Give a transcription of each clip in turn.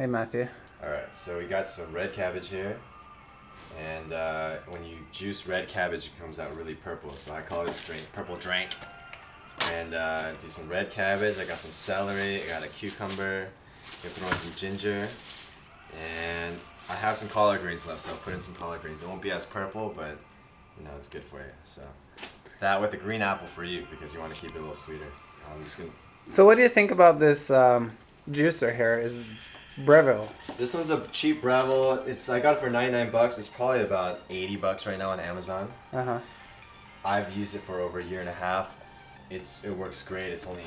Hey, Matthew. Alright, so we got some red cabbage here. And when you juice red cabbage, it comes out really purple. So I call this drink purple drink. And do some red cabbage. I got some celery. I got a cucumber. I'm gonna throw in some ginger. And I have some collard greens left, so I'll put in some collard greens. It won't be as purple, but you know, it's good for you. So that with a green apple for you because you want to keep it a little sweeter. I'm just gonna... So what do you think about this juicer here? Is Breville? This one's a cheap Breville. I got it for 99 bucks. It's probably about 80 bucks right now on Amazon. Uh-huh. I've used it for over a year and a half. It works great. It's only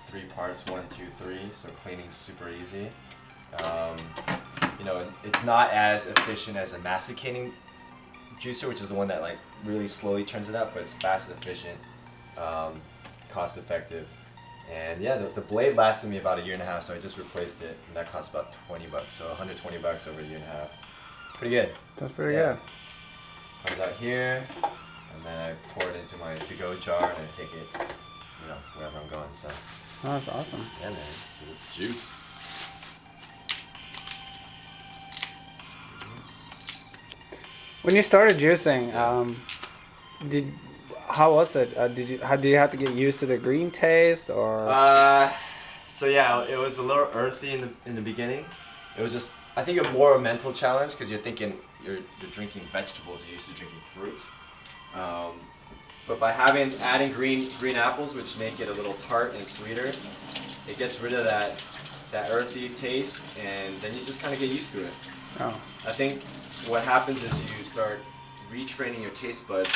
3 parts, 1, 2, 3. So cleaning's super easy. You know, it's not as efficient as a masticating juicer, which is the one that like really slowly turns it up, but it's fast and efficient, cost effective. And yeah, the blade lasted me about a year and a half, so I just replaced it, and that cost about 20 bucks, so 120 bucks over a year and a half. Pretty good. That's pretty good. Comes out here, and then I pour it into my to-go jar, and I take it, you know, wherever I'm going. So. Oh, that's awesome. Yeah, man. So this juice. When you started juicing, how was it? Did you have to get used to the green taste, or? So yeah, it was a little earthy in the beginning. It was just, I think, a mental challenge because you're thinking you're drinking vegetables. You're used to drinking fruit. But by adding green apples, which make it a little tart and sweeter, it gets rid of that earthy taste, and then you just kind of get used to it. Oh. I think what happens is you start retraining your taste buds,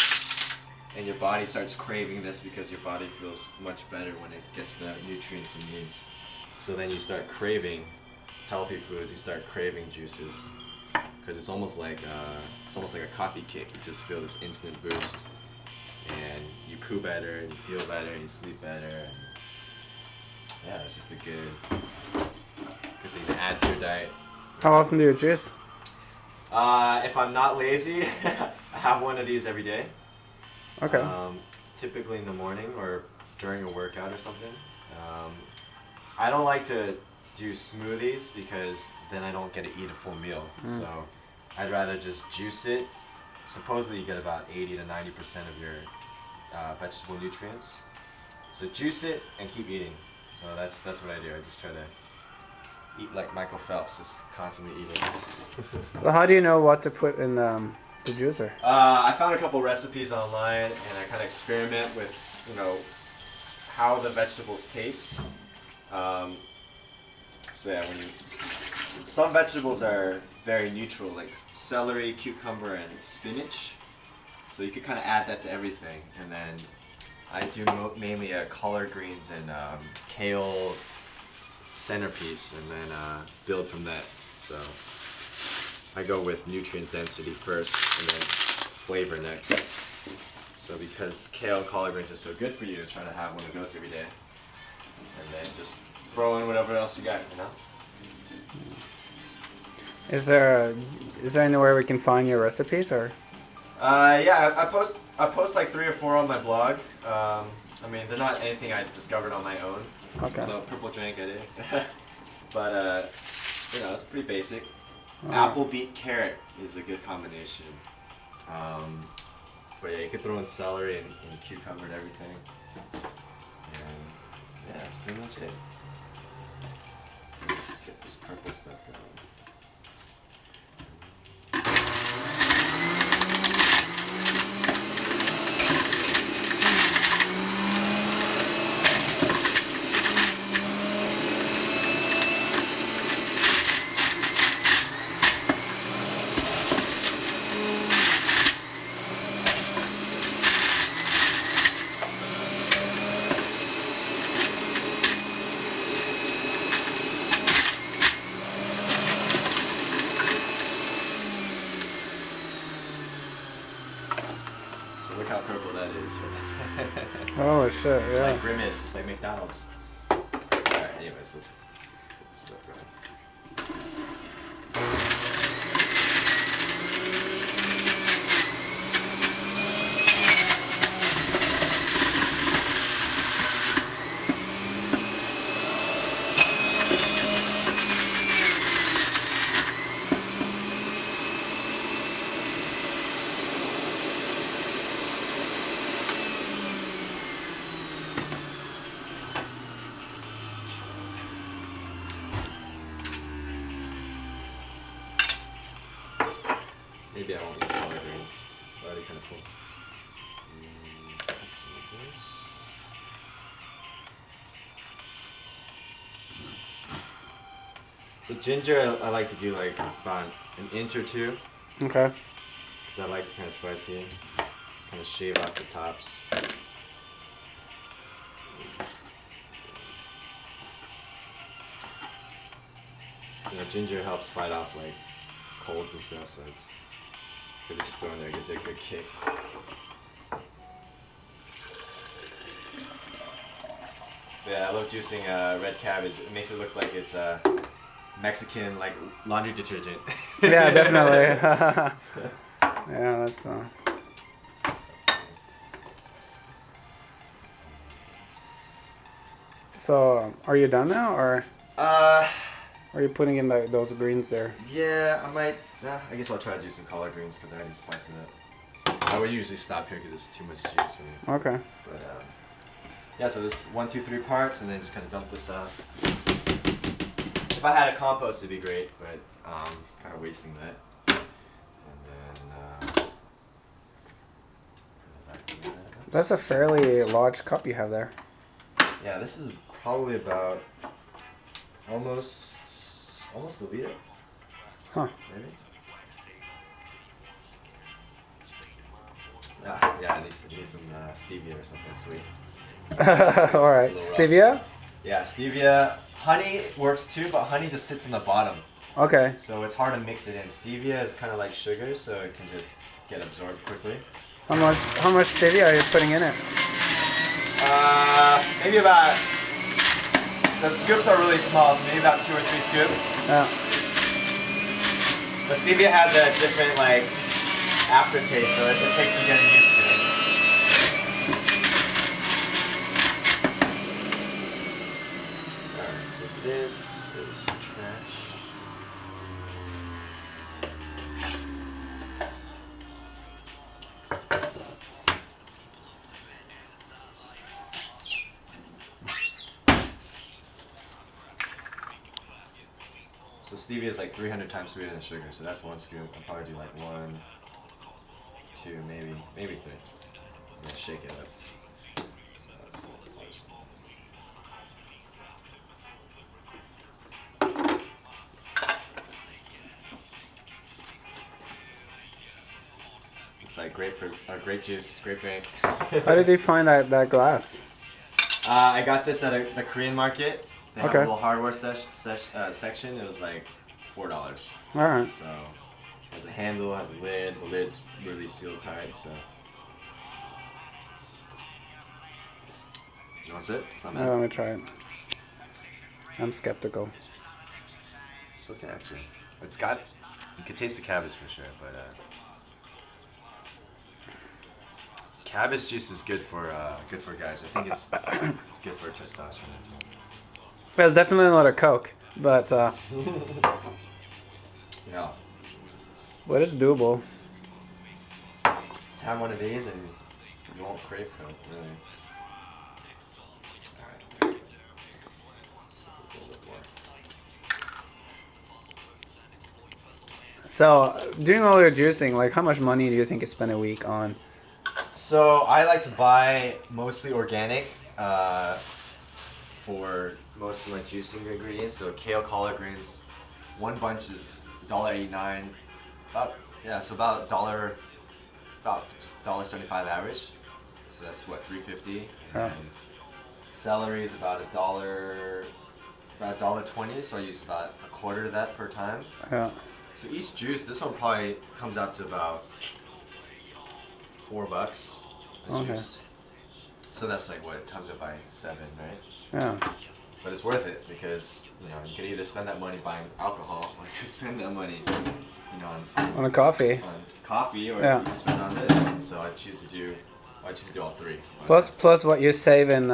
and your body starts craving this because your body feels much better when it gets the nutrients it needs. So then you start craving healthy foods. You start craving juices because it's almost like a coffee kick. You just feel this instant boost, and you poo better, and you feel better, and you sleep better. And yeah, it's just a good thing to add to your diet. How often do you juice? If I'm not lazy, I have one of these every day. Okay. Typically in the morning or during a workout or something. I don't like to do smoothies because then I don't get to eat a full meal. So I'd rather just juice it. Supposedly you get about 80 to 90% of your vegetable nutrients. So juice it and keep eating. So that's what I do. I just try to eat like Michael Phelps, just constantly eating. So how do you know what to put in the juicer? I found a couple recipes online, and I kind of experiment with, you know, how the vegetables taste. So yeah, some vegetables are very neutral, like celery, cucumber, and spinach. So you could kind of add that to everything, and then I do mainly collard greens and kale centerpiece, and then build from that. So I go with nutrient density first and then flavor next. So because kale and collard greens are so good for you, I try to have one of those every day. And then just throw in whatever else you got, you know? Is there anywhere we can find your recipes, or? Yeah, I post like 3 or 4 on my blog. I mean, they're not anything I discovered on my own. Okay. Although purple drink I did. But you know, it's pretty basic. Right. Apple, beet, carrot is a good combination. But yeah, you could throw in celery and cucumber and everything. And yeah, that's pretty much it. So let's get this purple stuff going. Look how purple that is. Oh shit! It's Yeah. like Grimace. It's like McDonald's. Alright, anyways, let's get this stuff going. maybe I won't use color greens. It's already kind of full. Let's see this. So ginger, I like to do like about an inch or two. Okay. Because I like it kind of spicy. Just kind of shave off the tops. You know, ginger helps fight off like colds and stuff, so it's good to just throw in there. It gives it a good kick. Yeah, I love juicing red cabbage. It makes it look like it's Mexican like laundry detergent. Yeah, definitely. Yeah, that's. So, are you done now, or Uh, are you putting in those greens there? yeah, I might. I guess I'll try to do some collard greens because I already sliced it up. I would usually stop here because it's too much juice for me. Okay. But yeah, so this 1, 2, 3 parts, and then just kind of dump this out. If I had a compost, it'd be great, but kind of wasting that. And then That's a fairly large cup you have there. yeah, this is probably about almost a liter. Huh. Maybe. Yeah, it needs some stevia or something sweet. All right. Stevia? Yeah, stevia. Honey works too, but honey just sits on the bottom. Okay. So it's hard to mix it in. Stevia is kind of like sugar, so it can just get absorbed quickly. How much stevia are you putting in it? Maybe about, the scoops are really small, so maybe about 2 or 3 scoops. Yeah. But stevia has a different like aftertaste, so it takes some getting used to it. Alright, so this is trash. So stevia is like 300 times sweeter than sugar, so that's 1 scoop. I'll probably do like 1, 2, maybe 3. I'm gonna shake it up. So let's see. It's like grape juice, grape drink. How did you find that glass? I got this at the Korean market. They have Okay. a little hardware section. It was like $4. All right. So it has a handle, has a lid. The lid's really sealed tight. So that's it. It's not bad. Let me try it. I'm skeptical. It's okay actually. It's got. You can taste the cabbage for sure, but cabbage juice is good for guys. I think it's good for testosterone too. There's definitely not a Coke, but Yeah. but it's doable. Just have one of these and you won't crave Coke, really. Alright. So a little bit more. So, doing all your juicing, like how much money do you think you spend a week on? So I like to buy mostly organic for most of my juicing ingredients. So kale, collard greens, 1 bunch is $1.89. About $1.75 average. So that's what, $3.50. Yeah. And celery is about $1.20. So I use about a quarter of that per time. Yeah. So each juice, this one probably comes out to about $4 a Okay. juice. So that's like what, times it by 7, right? Yeah. But it's worth it because you could either spend that money buying alcohol, or you could spend that money, On a coffee. on coffee, or Yeah. you can spend on this. And so I choose to do all 3. Plus what you save in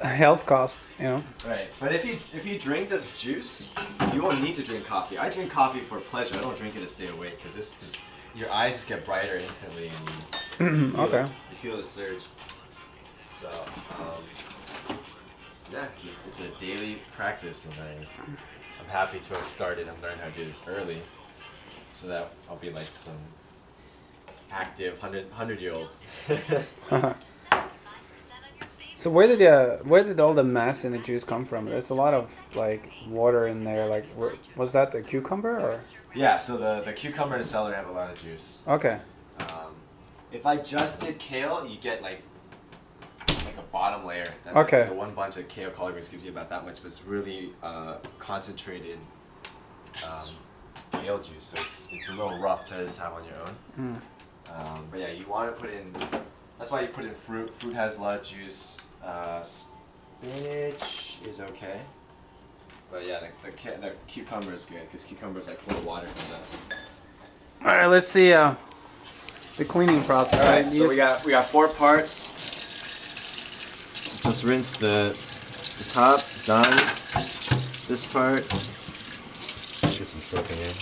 health costs. Right. But if you drink this juice, you won't need to drink coffee. I drink coffee for pleasure. I don't drink it to stay awake because it's just your eyes just get brighter instantly, and Okay. you feel the surge. So, yeah, it's a daily practice, and I'm happy to have started. I'm learning how to do this early. so that I'll be like some active 100-year-old. So where did all the mass in the juice come from? There's a lot of like water in there. Like, was that the cucumber or? Yeah, so the cucumber and the celery have a lot of juice. Okay. If I just did kale, you get like a bottom layer. That's Okay. It. So one bunch of kale colorings gives you about that much, but it's really concentrated kale juice. So it's a little rough to just have on your own. But yeah, you want to put in. That's why you put in fruit. Fruit has a lot of juice. Spinach is okay. But yeah, the cucumber is good because cucumber is like full of water. All right, let's see the cleaning process. All right, so we got 4 parts. Just rinse the top, done. This part, get some soap in here.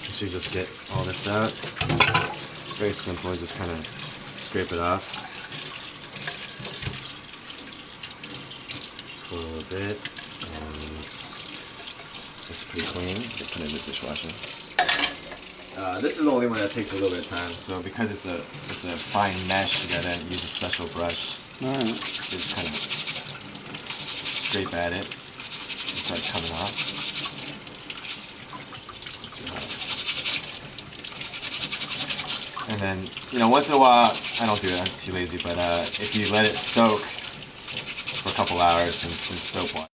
Make sure you just get all this out. It's very simple, just kind of scrape it off. A little bit, and it's pretty clean. You can put it in the dishwasher. This is the only one that takes a little bit of time. So because it's a fine mesh, you gotta use a special brush. All right. Just kind of scrape at it. It starts coming off. And then, once in a while, I don't do it. I'm too lazy. But if you let it soak for a couple hours in soap water.